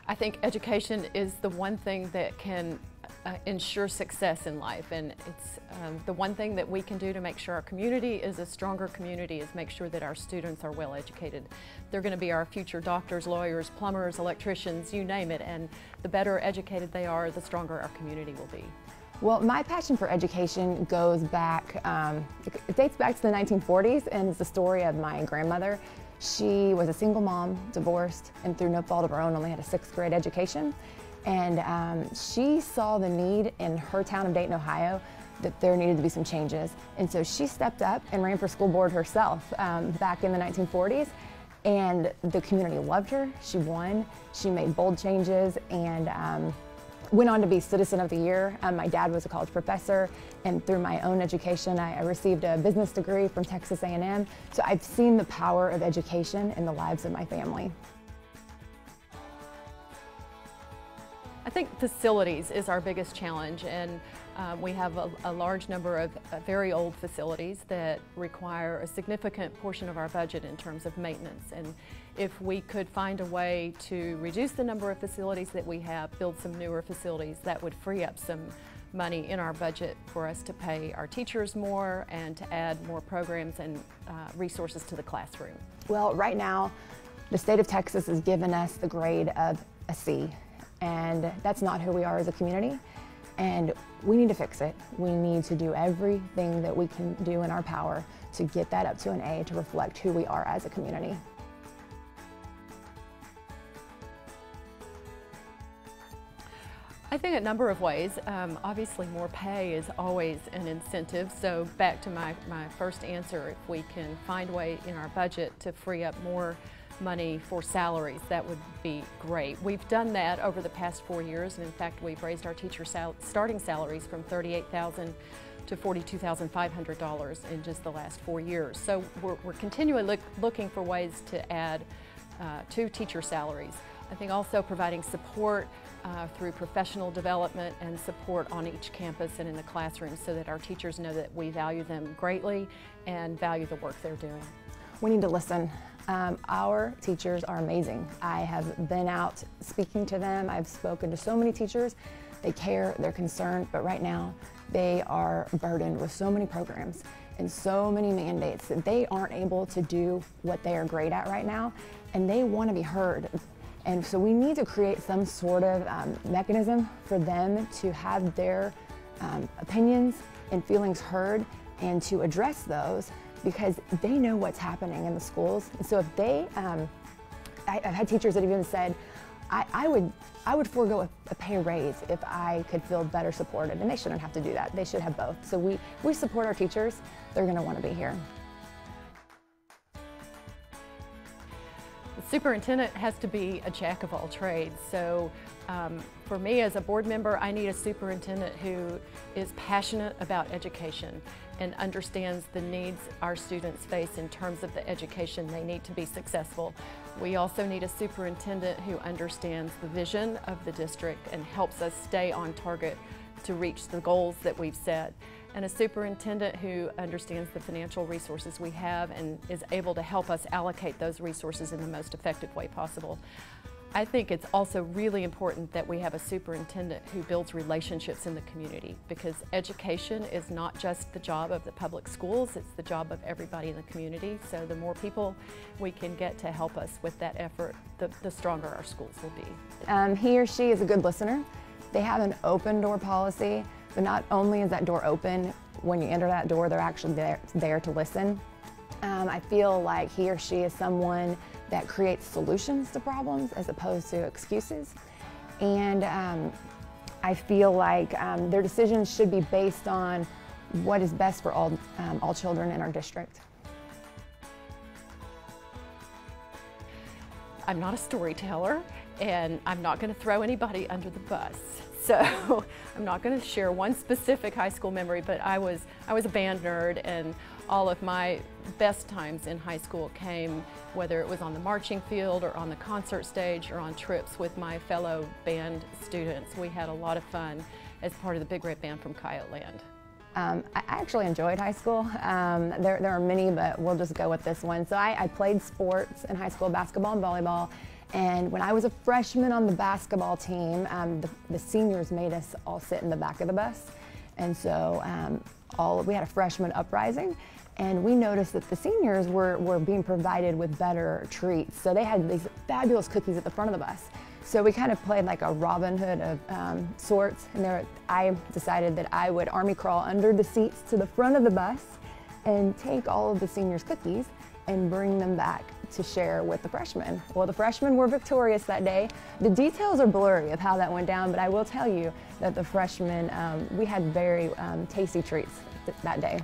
I think education is the one thing that can ensure success in life, and it's the one thing that we can do to make sure our community is a stronger community is make sure that our students are well educated. They're going to be our future doctors, lawyers, plumbers, electricians, you name it, and the better educated they are, the stronger our community will be. Well, my passion for education goes back, it dates back to the 1940s, and it's the story of my grandmother. She was a single mom, divorced, and through no fault of her own only had a 6th grade education. And she saw the need in her town of Dayton, Ohio, that there needed to be some changes. And so she stepped up and ran for school board herself back in the 1940s. And the community loved her. She won. She made bold changes and went on to be Citizen of the Year. My dad was a college professor, and through my own education, I received a business degree from Texas A&M. So I've seen the power of education in the lives of my family. I think facilities is our biggest challenge, and we have a large number of very old facilities that require a significant portion of our budget in terms of maintenance. And if we could find a way to reduce the number of facilities that we have, build some newer facilities, that would free up some money in our budget for us to pay our teachers more and to add more programs and resources to the classroom. Well, right now, the state of Texas has given us the grade of a C. And that's not who we are as a community, and we need to fix it. We need to do everything that we can do in our power to get that up to an A to reflect who we are as a community. I think a number of ways. Obviously more pay is always an incentive, so back to my first answer, if we can find a way in our budget to free up more money for salaries, that would be great. We've done that over the past 4 years, and in fact we've raised our teacher starting salaries from $38,000 to $42,500 in just the last 4 years. So we're continually looking for ways to add to teacher salaries. I think also providing support through professional development and support on each campus and in the classroom so that our teachers know that we value them greatly and value the work they're doing. We need to listen. Our teachers are amazing. I have been out speaking to them. I've spoken to so many teachers. They care, they're concerned, but right now they are burdened with so many programs and so many mandates that they aren't able to do what they are great at right now, and they want to be heard. And so we need to create some sort of mechanism for them to have their opinions and feelings heard and to address those, because they know what's happening in the schools. And so if they, I've had teachers that have even said, I would forego a pay raise if I could feel better supported, and they shouldn't have to do that. They should have both. So we support our teachers. They're gonna wanna be here. The superintendent has to be a jack of all trades. So for me as a board member, I need a superintendent who is passionate about education and understands the needs our students face in terms of the education they need to be successful. We also need a superintendent who understands the vision of the district and helps us stay on target to reach the goals that we've set, and a superintendent who understands the financial resources we have and is able to help us allocate those resources in the most effective way possible. I think it's also really important that we have a superintendent who builds relationships in the community, because education is not just the job of the public schools, it's the job of everybody in the community. So the more people we can get to help us with that effort, the stronger our schools will be. He or she is a good listener. They have an open door policy, but not only is that door open, when you enter that door, they're actually there to listen. I feel like he or she is someone that creates solutions to problems as opposed to excuses. And I feel like their decisions should be based on what is best for all children in our district. I'm not a storyteller, and I'm not going to throw anybody under the bus. So I'm not going to share one specific high school memory, but I was a band nerd, and all of my best times in high school came whether it was on the marching field or on the concert stage or on trips with my fellow band students. We had a lot of fun as part of the Big Red Band from Coyote Land. I actually enjoyed high school. There are many, but we'll just go with this one. So I played sports in high school, basketball and volleyball, And when I was a freshman on the basketball team, the seniors made us all sit in the back of the bus. And so we had a freshman uprising, and we noticed that the seniors were being provided with better treats. So they had these fabulous cookies at the front of the bus. So we kind of played like a Robin Hood of sorts, and I decided that I would army crawl under the seats to the front of the bus and take all of the seniors' cookies and bring them back to share with the freshmen. Well, the freshmen were victorious that day. The details are blurry of how that went down, but I will tell you that the freshmen, we had very tasty treats that day.